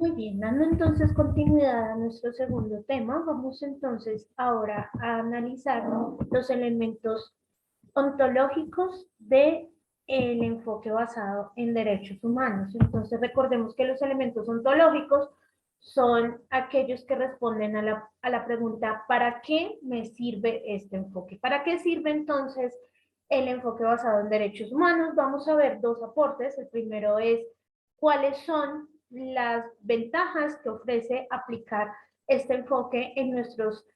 Muy bien, dando entonces continuidad a nuestro segundo tema, vamos entonces ahora a analizar los elementos ontológicos de el enfoque basado en derechos humanos. Entonces recordemos que los elementos ontológicos son aquellos que responden a la pregunta ¿para qué me sirve este enfoque? ¿Para qué sirve entonces el enfoque basado en derechos humanos? Vamos a ver dos aportes. El primero es cuáles son las ventajas que ofrece aplicar este enfoque en nuestros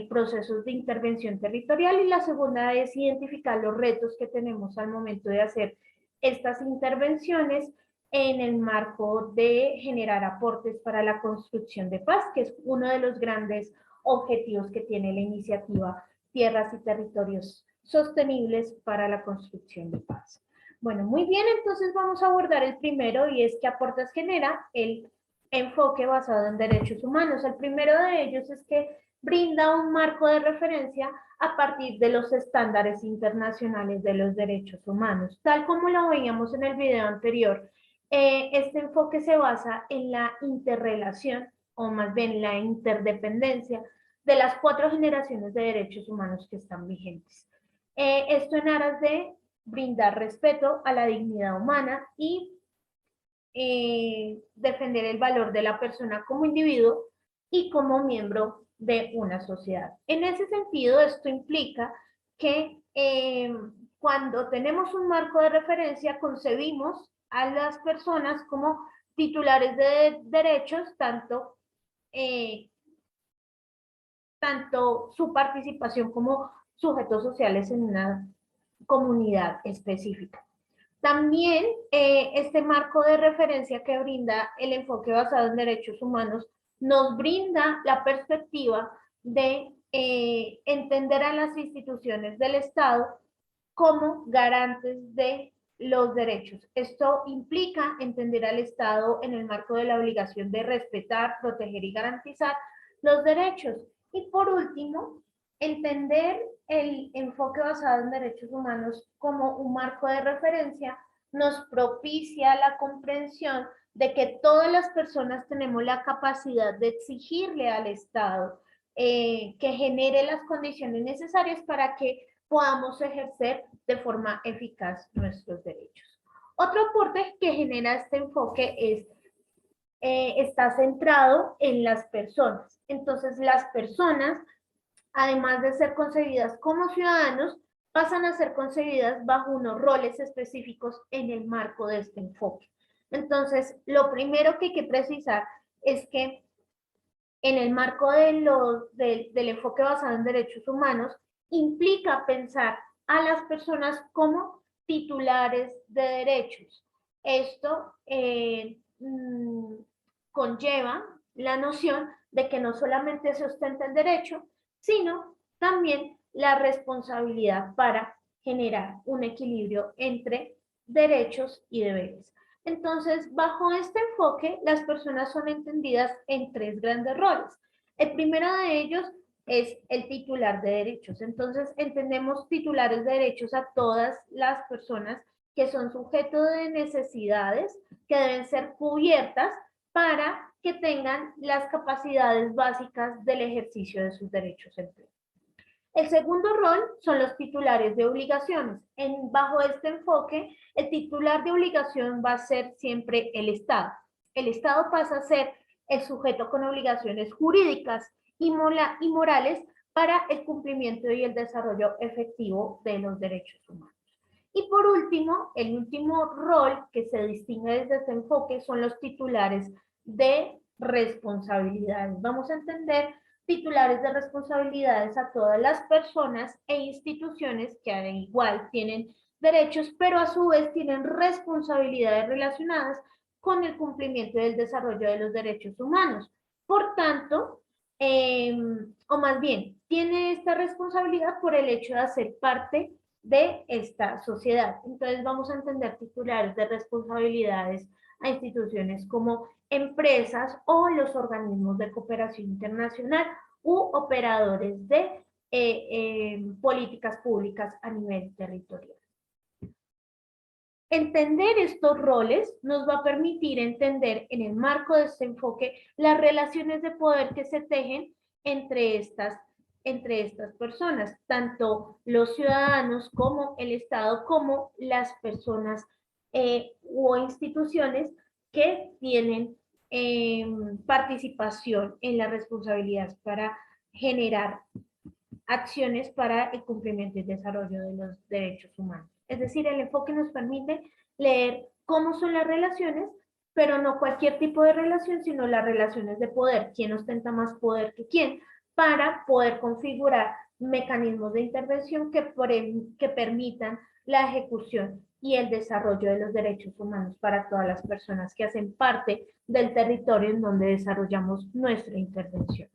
procesos de intervención territorial, y la segunda es identificar los retos que tenemos al momento de hacer estas intervenciones en el marco de generar aportes para la construcción de paz, que es uno de los grandes objetivos que tiene la iniciativa Tierras y Territorios Sostenibles para la Construcción de Paz. Bueno, muy bien, entonces vamos a abordar el primero, y es qué aportes genera el enfoque basado en derechos humanos. El primero de ellos es que brinda un marco de referencia a partir de los estándares internacionales de los derechos humanos. Tal como lo veíamos en el video anterior, este enfoque se basa en la interrelación, o más bien la interdependencia, de las 4 generaciones de derechos humanos que están vigentes. Esto en aras de brindar respeto a la dignidad humana y defender el valor de la persona como individuo y como miembro de una sociedad. En ese sentido, esto implica que cuando tenemos un marco de referencia, concebimos a las personas como titulares de derechos, tanto su participación como sujetos sociales en una comunidad específica. También este marco de referencia que brinda el enfoque basado en derechos humanos nos brinda la perspectiva de entender a las instituciones del Estado como garantes de los derechos. Esto implica entender al Estado en el marco de la obligación de respetar, proteger y garantizar los derechos. Y por último, entender el enfoque basado en derechos humanos como un marco de referencia nos propicia la comprensión de que todas las personas tenemos la capacidad de exigirle al Estado que genere las condiciones necesarias para que podamos ejercer de forma eficaz nuestros derechos. Otro aporte que genera este enfoque está centrado en las personas. Entonces, las personas, además de ser concebidas como ciudadanos, pasan a ser concebidas bajo unos roles específicos en el marco de este enfoque. Entonces, lo primero que hay que precisar es que en el marco del enfoque basado en derechos humanos, implica pensar a las personas como titulares de derechos. Esto conlleva la noción de que no solamente se ostenta el derecho, sino también la responsabilidad para generar un equilibrio entre derechos y deberes. Entonces, bajo este enfoque, las personas son entendidas en 3 grandes roles. El primero de ellos es el titular de derechos. Entonces, entendemos titulares de derechos a todas las personas que son sujetos de necesidades que deben ser cubiertas para que tengan las capacidades básicas del ejercicio de sus derechos en pleno. El segundo rol son los titulares de obligaciones. Bajo este enfoque, el titular de obligación va a ser siempre el Estado. El Estado pasa a ser el sujeto con obligaciones jurídicas y morales para el cumplimiento y el desarrollo efectivo de los derechos humanos. Y por último, el último rol que se distingue desde este enfoque son los titulares de responsabilidades. Vamos a entender titulares de responsabilidades a todas las personas e instituciones que al igual tienen derechos, pero a su vez tienen responsabilidades relacionadas con el cumplimiento y el desarrollo de los derechos humanos. Por tanto, o más bien, tiene esta responsabilidad por el hecho de hacer parte de esta sociedad. Entonces vamos a entender titulares de responsabilidades a instituciones como empresas o los organismos de cooperación internacional u operadores de políticas públicas a nivel territorial. Entender estos roles nos va a permitir entender en el marco de este enfoque las relaciones de poder que se tejen entre estas personas, tanto los ciudadanos como el Estado, como las personas o instituciones que tienen participación en la responsabilidad para generar acciones para el cumplimiento y desarrollo de los derechos humanos. Es decir, el enfoque nos permite leer cómo son las relaciones, pero no cualquier tipo de relación, sino las relaciones de poder, quién ostenta más poder que quién, para poder configurar mecanismos de intervención que permitan la ejecución y el desarrollo de los derechos humanos para todas las personas que hacen parte del territorio en donde desarrollamos nuestra intervención.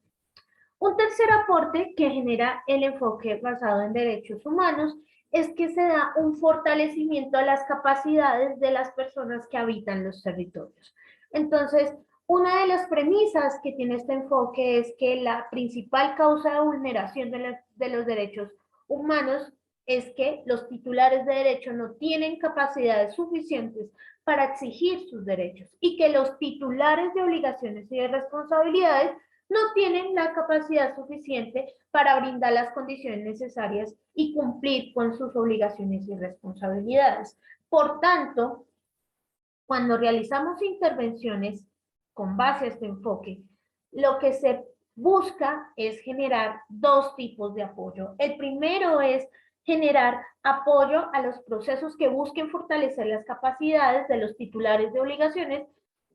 Un tercer aporte que genera el enfoque basado en derechos humanos es que se da un fortalecimiento a las capacidades de las personas que habitan los territorios. Entonces, una de las premisas que tiene este enfoque es que la principal causa de vulneración de los derechos humanos es que los titulares de derecho no tienen capacidades suficientes para exigir sus derechos y que los titulares de obligaciones y de responsabilidades no tienen la capacidad suficiente para brindar las condiciones necesarias y cumplir con sus obligaciones y responsabilidades. Por tanto, cuando realizamos intervenciones con base a este enfoque, lo que se busca es generar dos tipos de apoyo. El primero es generar apoyo a los procesos que busquen fortalecer las capacidades de los titulares de obligaciones,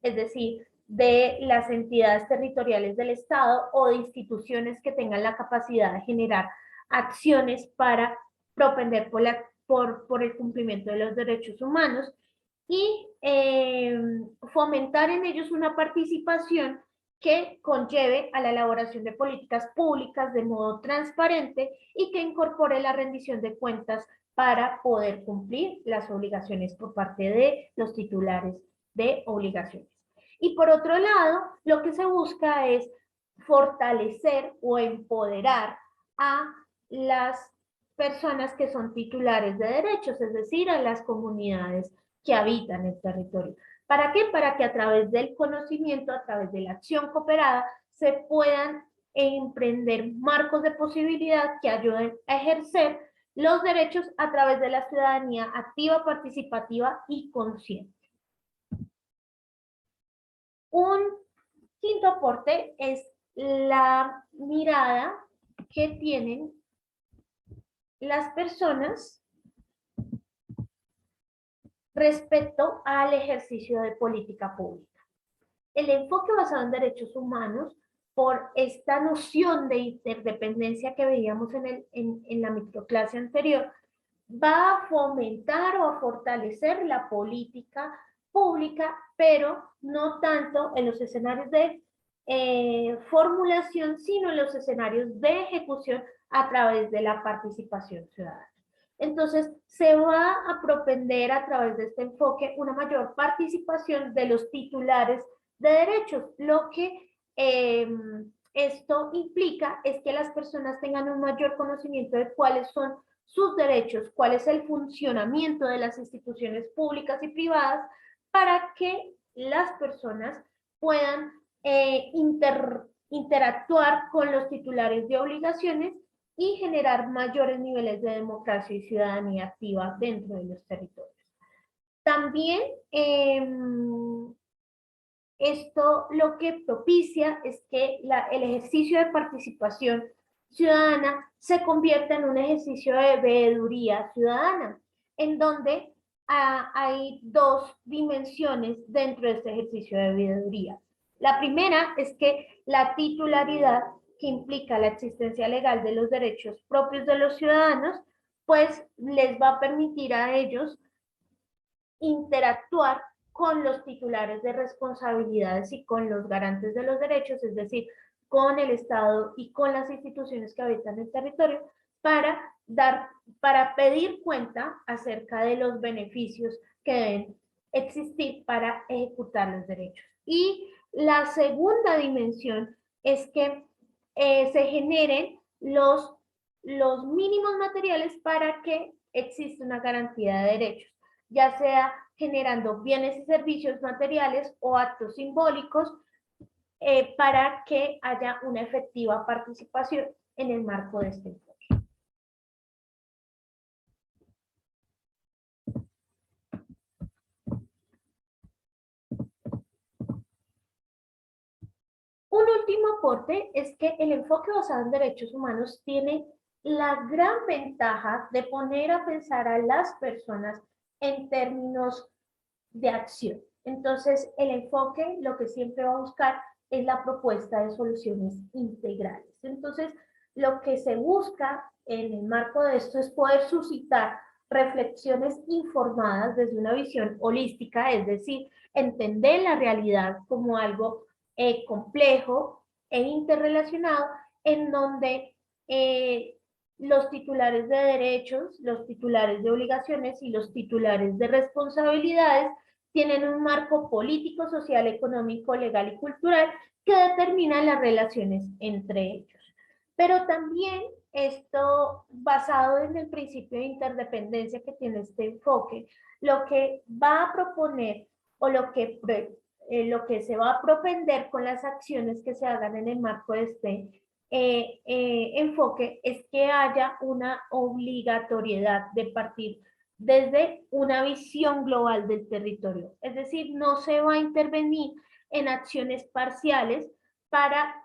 es decir, de las entidades territoriales del Estado o de instituciones que tengan la capacidad de generar acciones para propender por el cumplimiento de los derechos humanos y fomentar en ellos una participación que conlleve a la elaboración de políticas públicas de modo transparente y que incorpore la rendición de cuentas para poder cumplir las obligaciones por parte de los titulares de obligaciones. Y por otro lado, lo que se busca es fortalecer o empoderar a las personas que son titulares de derechos, es decir, a las comunidades que habitan el territorio. ¿Para qué? Para que a través del conocimiento, a través de la acción cooperada, se puedan emprender marcos de posibilidad que ayuden a ejercer los derechos a través de la ciudadanía activa, participativa y consciente. Un quinto aporte es la mirada que tienen las personas respecto al ejercicio de política pública. El enfoque basado en derechos humanos, por esta noción de interdependencia que veíamos en la microclase anterior, va a fomentar o a fortalecer la política pública, pero no tanto en los escenarios de formulación, sino en los escenarios de ejecución a través de la participación ciudadana. Entonces, se va a propender a través de este enfoque una mayor participación de los titulares de derechos, lo que esto implica es que las personas tengan un mayor conocimiento de cuáles son sus derechos, cuál es el funcionamiento de las instituciones públicas y privadas para que las personas puedan interactuar con los titulares de obligaciones y generar mayores niveles de democracia y ciudadanía activa dentro de los territorios. También esto lo que propicia es que el ejercicio de participación ciudadana se convierta en un ejercicio de veeduría ciudadana, en donde hay dos dimensiones dentro de este ejercicio de veeduría. La primera es que la titularidad que implica la existencia legal de los derechos propios de los ciudadanos, pues les va a permitir a ellos interactuar con los titulares de responsabilidades y con los garantes de los derechos, es decir, con el Estado y con las instituciones que habitan el territorio, para pedir cuenta acerca de los beneficios que deben existir para ejecutar los derechos. Y la segunda dimensión es que se generen los mínimos materiales para que exista una garantía de derechos. ya sea generando bienes y servicios materiales o actos simbólicos para que haya una efectiva participación en el marco de este enfoque. Un último aporte es que el enfoque basado en derechos humanos tiene la gran ventaja de poner a pensar a las personas en términos de acción. Entonces, el enfoque lo que siempre va a buscar es la propuesta de soluciones integrales. Entonces, lo que se busca en el marco de esto es poder suscitar reflexiones informadas desde una visión holística, es decir, entender la realidad como algo complejo e interrelacionado, en donde los titulares de derechos, los titulares de obligaciones y los titulares de responsabilidades tienen un marco político, social, económico, legal y cultural que determina las relaciones entre ellos. Pero también esto, basado en el principio de interdependencia que tiene este enfoque, lo que va a proponer o lo que se va a propender con las acciones que se hagan en el marco de este enfoque es que haya una obligatoriedad de partir desde una visión global del territorio. Es decir, no se va a intervenir en acciones parciales para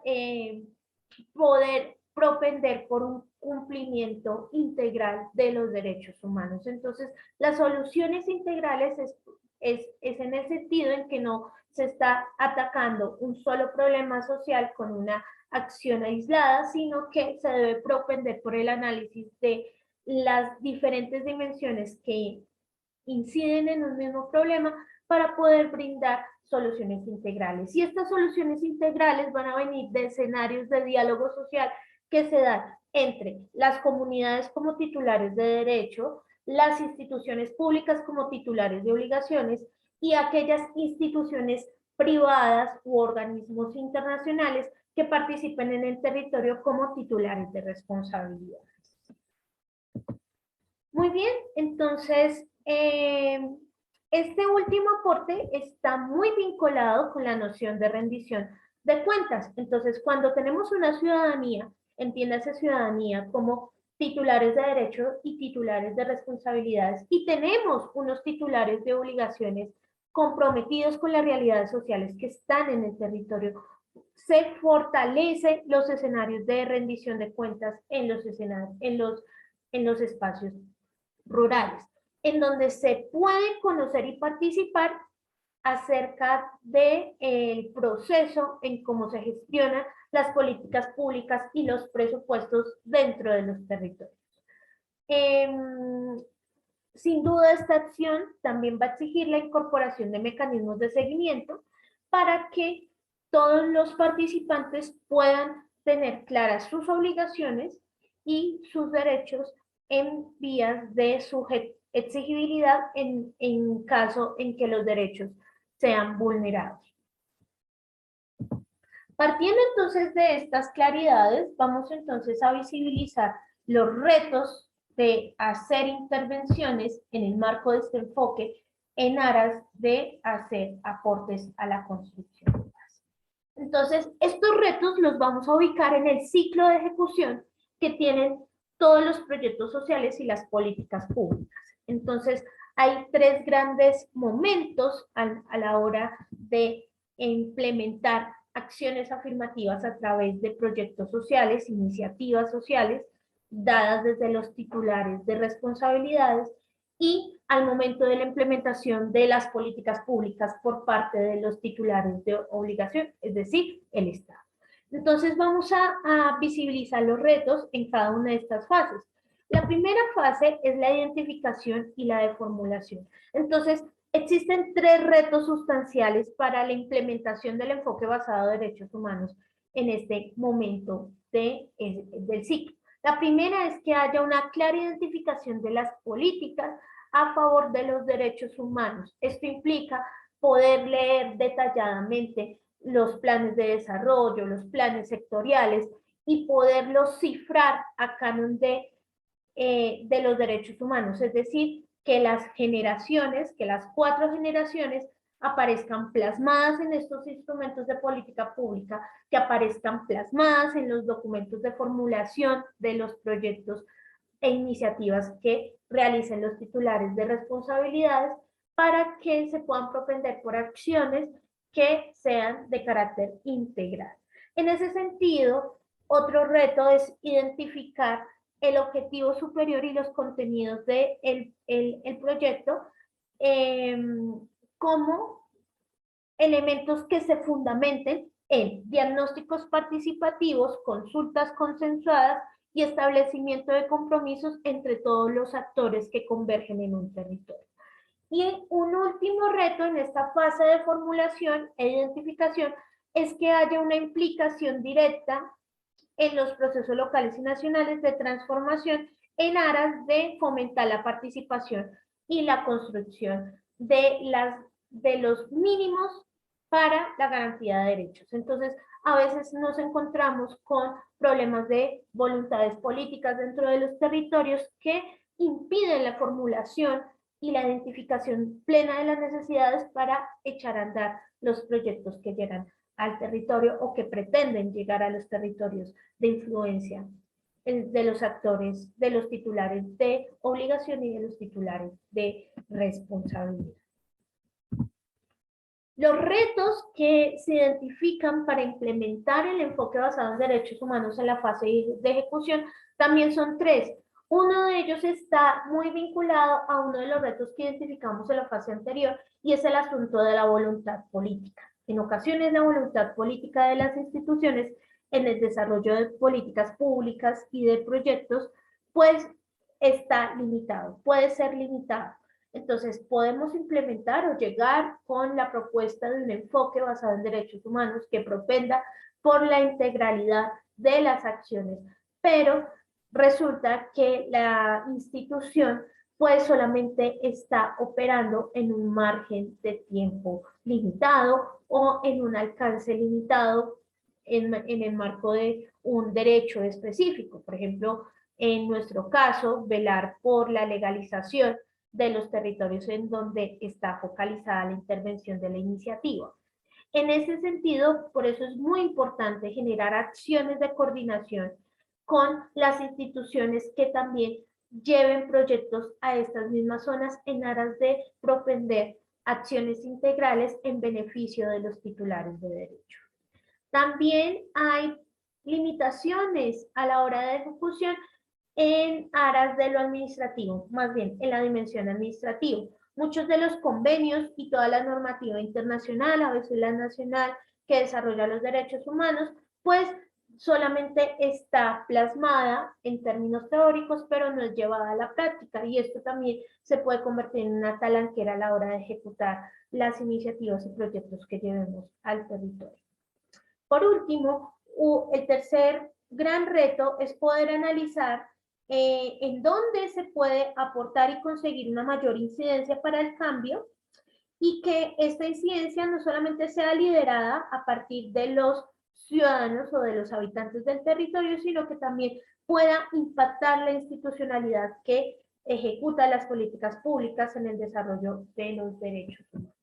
poder propender por un cumplimiento integral de los derechos humanos. Entonces, las soluciones integrales es en el sentido en que no se está atacando un solo problema social con una acción aislada, sino que se debe propender por el análisis de las diferentes dimensiones que inciden en un mismo problema para poder brindar soluciones integrales. Y estas soluciones integrales van a venir de escenarios de diálogo social que se dan entre las comunidades como titulares de derecho, las instituciones públicas como titulares de obligaciones y aquellas instituciones privadas u organismos internacionales que participen en el territorio como titulares de responsabilidades. Muy bien, entonces este último aporte está muy vinculado con la noción de rendición de cuentas. Entonces, cuando tenemos una ciudadanía, entiéndase ciudadanía como titulares de derechos y titulares de responsabilidades, y tenemos unos titulares de obligaciones comprometidos con las realidades sociales que están en el territorio, se fortalecen los escenarios de rendición de cuentas en los espacios rurales, en donde se puede conocer y participar acerca del proceso en cómo se gestionan las políticas públicas y los presupuestos dentro de los territorios. Sin duda, esta acción también va a exigir la incorporación de mecanismos de seguimiento para que todos los participantes puedan tener claras sus obligaciones y sus derechos en vías de su exigibilidad en caso en que los derechos sean vulnerados. Partiendo entonces de estas claridades, vamos entonces a visibilizar los retos de hacer intervenciones en el marco de este enfoque en aras de hacer aportes a la construcción de paz. Entonces, estos retos los vamos a ubicar en el ciclo de ejecución que tienen todos los proyectos sociales y las políticas públicas. Entonces, hay tres grandes momentos a la hora de implementar acciones afirmativas a través de proyectos sociales, iniciativas sociales, dadas desde los titulares de responsabilidades y al momento de la implementación de las políticas públicas por parte de los titulares de obligación, es decir, el Estado. Entonces vamos a visibilizar los retos en cada una de estas fases. La primera fase es la identificación y la de formulación. Entonces, existen tres retos sustanciales para la implementación del enfoque basado en derechos humanos en este momento del ciclo. La primera es que haya una clara identificación de las políticas a favor de los derechos humanos. Esto implica poder leer detalladamente los planes de desarrollo, los planes sectoriales y poderlos cifrar a canon de los derechos humanos, es decir, que las generaciones, que las 4 generaciones aparezcan plasmadas en estos instrumentos de política pública, que aparezcan plasmadas en los documentos de formulación de los proyectos e iniciativas que realicen los titulares de responsabilidades para que se puedan propender por acciones que sean de carácter integral. En ese sentido, otro reto es identificar el objetivo superior y los contenidos del el proyecto como elementos que se fundamenten en diagnósticos participativos, consultas consensuadas y establecimiento de compromisos entre todos los actores que convergen en un territorio. Y un último reto en esta fase de formulación e identificación es que haya una implicación directa en los procesos locales y nacionales de transformación en aras de fomentar la participación y la construcción de los mínimos para la garantía de derechos. Entonces, a veces nos encontramos con problemas de voluntades políticas dentro de los territorios que impiden la formulación y la identificación plena de las necesidades para echar a andar los proyectos que llegan al territorio o que pretenden llegar a los territorios de influencia de los actores, de los titulares de obligación y de los titulares de responsabilidad. Los retos que se identifican para implementar el enfoque basado en derechos humanos en la fase de ejecución también son 3. Uno de ellos está muy vinculado a uno de los retos que identificamos en la fase anterior y es el asunto de la voluntad política. En ocasiones la voluntad política de las instituciones en el desarrollo de políticas públicas y de proyectos pues está limitado, puede ser limitado. Entonces, podemos implementar o llegar con la propuesta de un enfoque basado en derechos humanos que propenda por la integralidad de las acciones, pero resulta que la institución pues solamente está operando en un margen de tiempo limitado o en un alcance limitado en el marco de un derecho específico. Por ejemplo, en nuestro caso, velar por la legalización de los territorios en donde está focalizada la intervención de la iniciativa. En ese sentido, por eso es muy importante generar acciones de coordinación con las instituciones que también lleven proyectos a estas mismas zonas en aras de propender acciones integrales en beneficio de los titulares de derecho. También hay limitaciones a la hora de ejecución en aras de lo administrativo, más bien en la dimensión administrativa. Muchos de los convenios y toda la normativa internacional, a veces la nacional, que desarrolla los derechos humanos, pues solamente está plasmada en términos teóricos, pero no es llevada a la práctica, y esto también se puede convertir en una talanquera a la hora de ejecutar las iniciativas y proyectos que llevemos al territorio. Por último, el tercer gran reto es poder analizar en dónde se puede aportar y conseguir una mayor incidencia para el cambio y que esta incidencia no solamente sea liderada a partir de los ciudadanos o de los habitantes del territorio, sino que también pueda impactar la institucionalidad que ejecuta las políticas públicas en el desarrollo de los derechos humanos.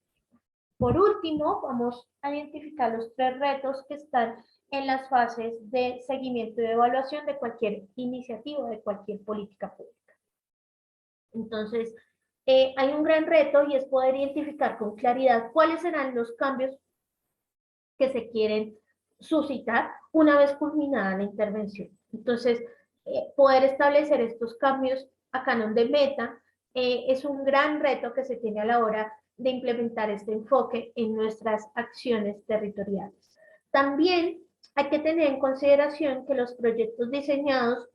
Por último, vamos a identificar los 3 retos que están en las fases de seguimiento y de evaluación de cualquier iniciativa, de cualquier política pública. Entonces, hay un gran reto y es poder identificar con claridad cuáles serán los cambios que se quieren suscitar una vez culminada la intervención. Entonces, poder establecer estos cambios a canon de meta es un gran reto que se tiene a la hora de implementar este enfoque en nuestras acciones territoriales. También hay que tener en consideración que los proyectos diseñados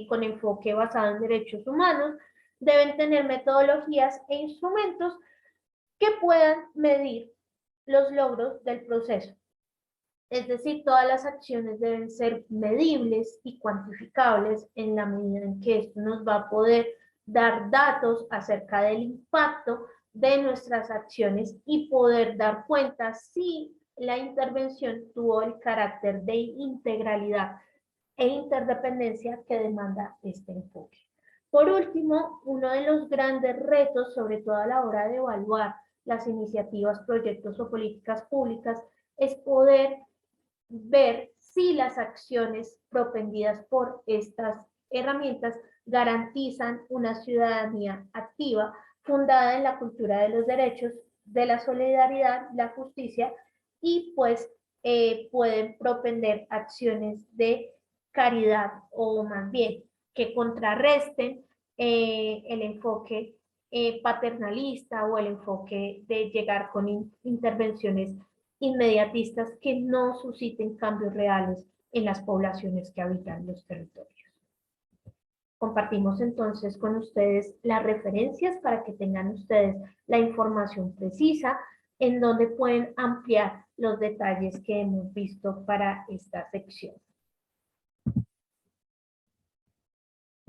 con enfoque basado en derechos humanos deben tener metodologías e instrumentos que puedan medir los logros del proceso. Es decir, todas las acciones deben ser medibles y cuantificables en la medida en que esto nos va a poder dar datos acerca del impacto de nuestras acciones y poder dar cuenta si la intervención tuvo el carácter de integralidad e interdependencia que demanda este enfoque. Por último, uno de los grandes retos, sobre todo a la hora de evaluar las iniciativas, proyectos o políticas públicas, es poder ver si las acciones propendidas por estas herramientas garantizan una ciudadanía activa fundada en la cultura de los derechos, de la solidaridad, la justicia y pues pueden propender acciones de caridad o más bien que contrarresten el enfoque paternalista o el enfoque de llegar con intervenciones inmediatistas que no susciten cambios reales en las poblaciones que habitan los territorios. Compartimos entonces con ustedes las referencias para que tengan ustedes la información precisa en donde pueden ampliar los detalles que hemos visto para esta sección.